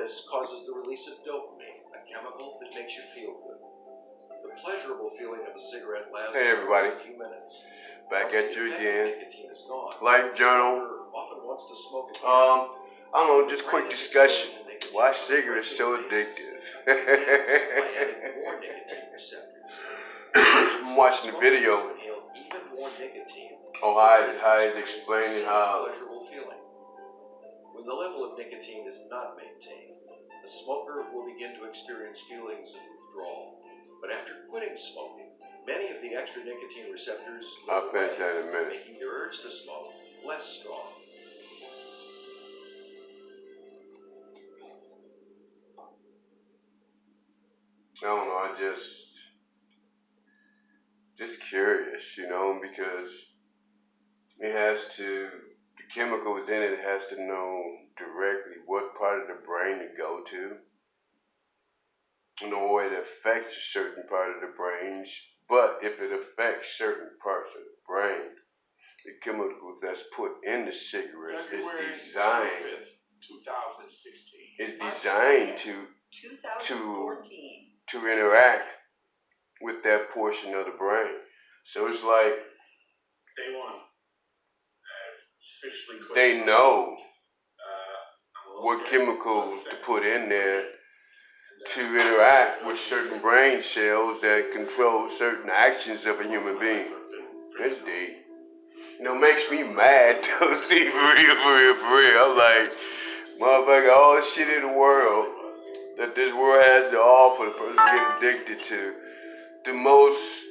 This causes the release of dopamine, a chemical that makes you feel good. The pleasurable feeling of a cigarette lasts Hey everybody, a few minutes. back at you again. Nicotine is gone. Life journal. Often wants to smoke again. I don't know, just quick discussion. Why cigarettes so addictive? I'm watching the video. Oh, Hyde is explaining how. When the level of nicotine is not maintained, the smoker will begin to experience feelings of withdrawal. But after quitting smoking, many of the extra nicotine receptors I'll finish that in a minute. Making the urge to smoke less strong. I don't know, I just curious, you know, because it has to, the chemicals in it has to know directly what part of the brain to go to. In a way it affects a certain part of the brain, but if it affects certain parts of the brain, the chemicals that's put in the cigarettes is designed 2016. Is designed to interact with that portion of the brain. So it's like Day one. they know what chemicals to put in there to interact with certain brain cells that control certain actions of a human being. That's deep. You know, makes me mad to see for real. I'm like, motherfucker, all the shit in the world that this world has to offer, the person get addicted to. The most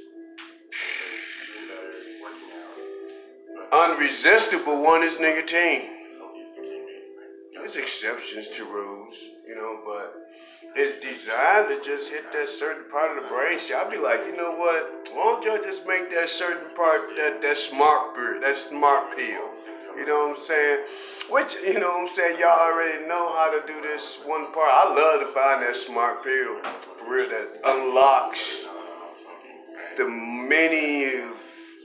unresistible one is nicotine. There's exceptions to rules, you know, but it's designed to just hit that certain part of the brain. See, I'll be like, you know what? Why don't y'all just make that certain part, that smart pill? You know what I'm saying? Which, you know what I'm saying, y'all already know how to do this one part. I love to find that smart pill, for real, that unlocks the many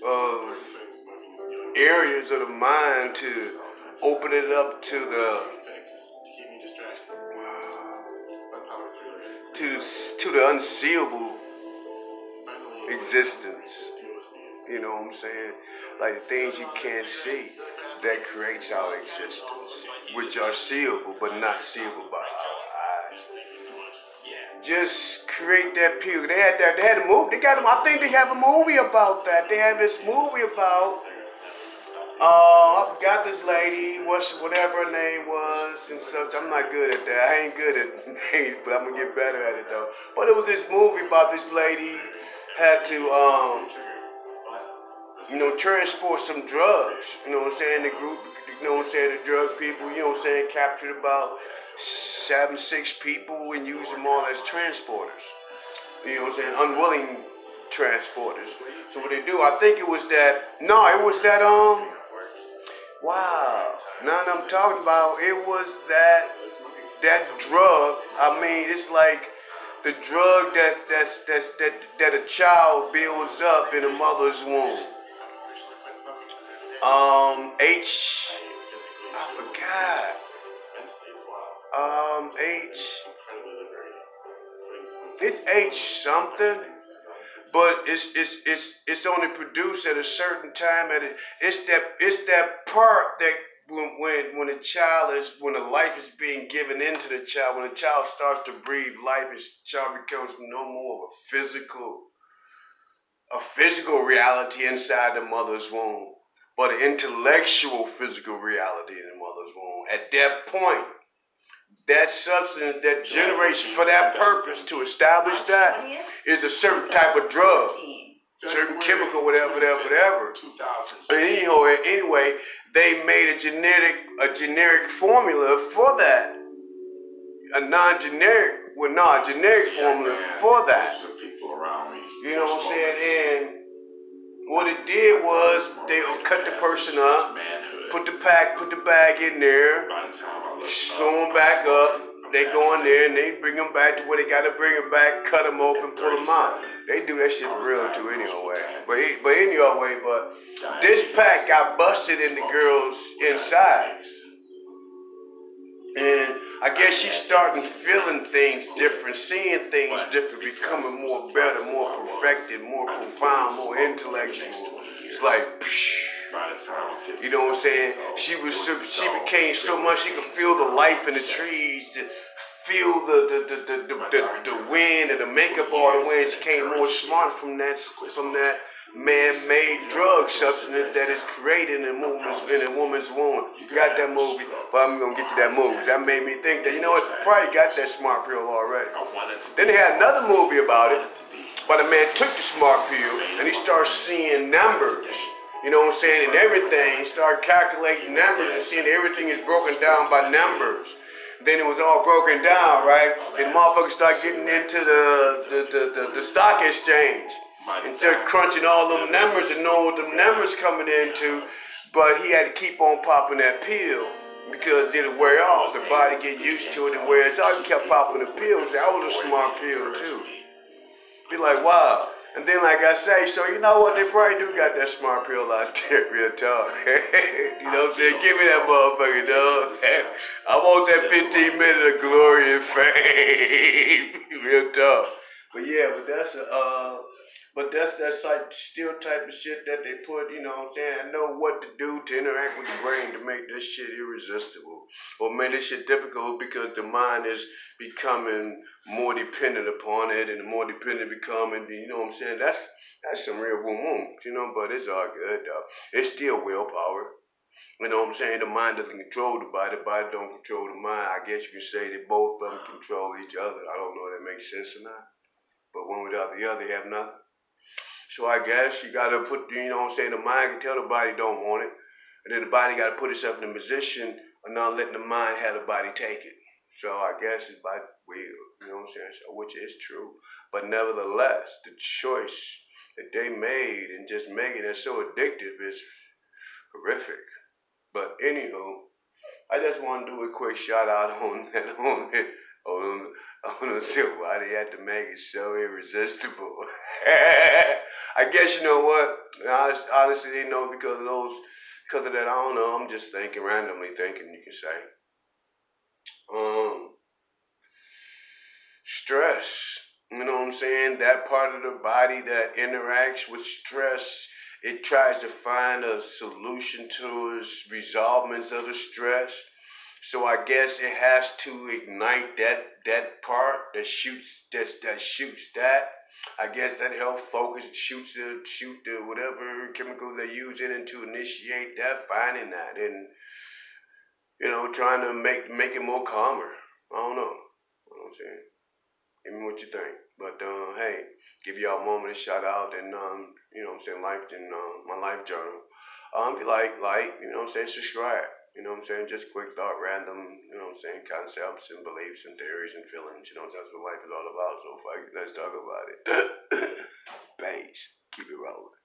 of areas of the mind to open it up to the unseeable existence. You know what I'm saying? Like the things you can't see that creates our existence, which are seeable but not seeable by our eyes. Just create that pill. They had a movie. I think they have a movie about that. They have this movie about I forgot this lady, whatever her name was, and such. I'm not good at that. I ain't good at names, but I'm gonna get better at it though. But it was this movie about this lady had to, transport some drugs. You know what I'm saying? The group, you know what I'm saying? The drug people, you know what I'm saying? Captured about 6 people and used them all as transporters. You know what I'm saying? Unwilling transporters. So what they do? I think it was that. Wow. Now that I'm talking about, it was that drug. I mean, it's like the drug that a child builds up in a mother's womb. I forgot. It's H something. But it's only produced at a certain time. It's that part that when a life is being given into the child, when the child starts to breathe life, the child becomes no more of a physical reality inside the mother's womb, but an intellectual physical reality in the mother's womb. At that point, that substance that generates for that purpose to establish that is a certain type of drug, certain chemical, whatever. Anyway, they made a generic formula for that, a generic formula for that. You know what I'm saying? And what it did was they would cut the person up, put the bag in there, sew them back up. They go in there and they bring them back to where they got to bring them back, cut them open, pull them out. They do that shit for real too anyway. But this pack got busted in the girl's inside. And I guess she's starting feeling things different, seeing things different, becoming more better, more perfected, more profound, more intellectual. It's like, you know what I'm saying? She became so much she could feel the life in the trees, feel the wind and the makeup all the wind. She became more smart from that man-made drug substance that is created in a woman's womb. You got that movie, but I'm gonna get to that movie. That made me think that, you know what, probably got that smart pill already. Then they had another movie about it, but a man took the smart pill and he started seeing numbers. You know what I'm saying? And everything, started calculating numbers and seeing everything is broken down by numbers. Then it was all broken down, right? And motherfuckers started getting into the stock exchange. And started crunching all them numbers and knowing what them numbers coming into. But he had to keep on popping that pill because it'll wear off. The body get used to it and wears out. He kept popping the pills. That was a smart pill too. Be like, wow. And then, like I say, so you know what? They probably do got that smart pill out there, real talk. You know what I'm saying? Give me that motherfucker, dog. I want that 15 minutes of glory and fame, real talk. But yeah, that's that still type of shit that they put. You know what I'm saying? I know what to do to interact with the brain to make this shit irresistible, or make this shit difficult because the mind is becoming more dependent upon it, and the more dependent becoming, you know what I'm saying? That's some real boom, you know, but it's all good, though. It's still willpower. You know what I'm saying? The mind doesn't control the body don't control the mind. I guess you can say that both of them control each other. I don't know if that makes sense or not. But one without the other, you have nothing. So I guess you gotta put, you know what I'm saying, the mind can tell the body don't want it. And then the body gotta put itself in a position of not letting the mind have the body take it. So I guess it's by will, you know what I'm saying? So, which is true. But nevertheless, the choice that they made and just making it so addictive is horrific. But anywho, I just want to do a quick shout out on that, on the silver. Why they had to make it so irresistible. I guess you know what? Honestly, they know because of that. I don't know. I'm just thinking, randomly thinking. You can say, stress. You know what I'm saying? That part of the body that interacts with stress. It tries to find a solution to its resolvements of the stress. So I guess it has to ignite that part that shoots that. I guess that helps focus, shoot the whatever chemicals they use in it to initiate that, finding that, and you know, trying to make it more calmer. I don't know. You know what I'm saying? Give me what you think. But hey, give y'all a moment to shout out and you know what I'm saying, my life journal. If you like, you know what I'm saying, subscribe. You know what I'm saying? Just quick thought, random, you know what I'm saying, concepts and beliefs and theories and feelings. You know, that's what life is all about. So let's talk about it. Peace. Keep it rolling.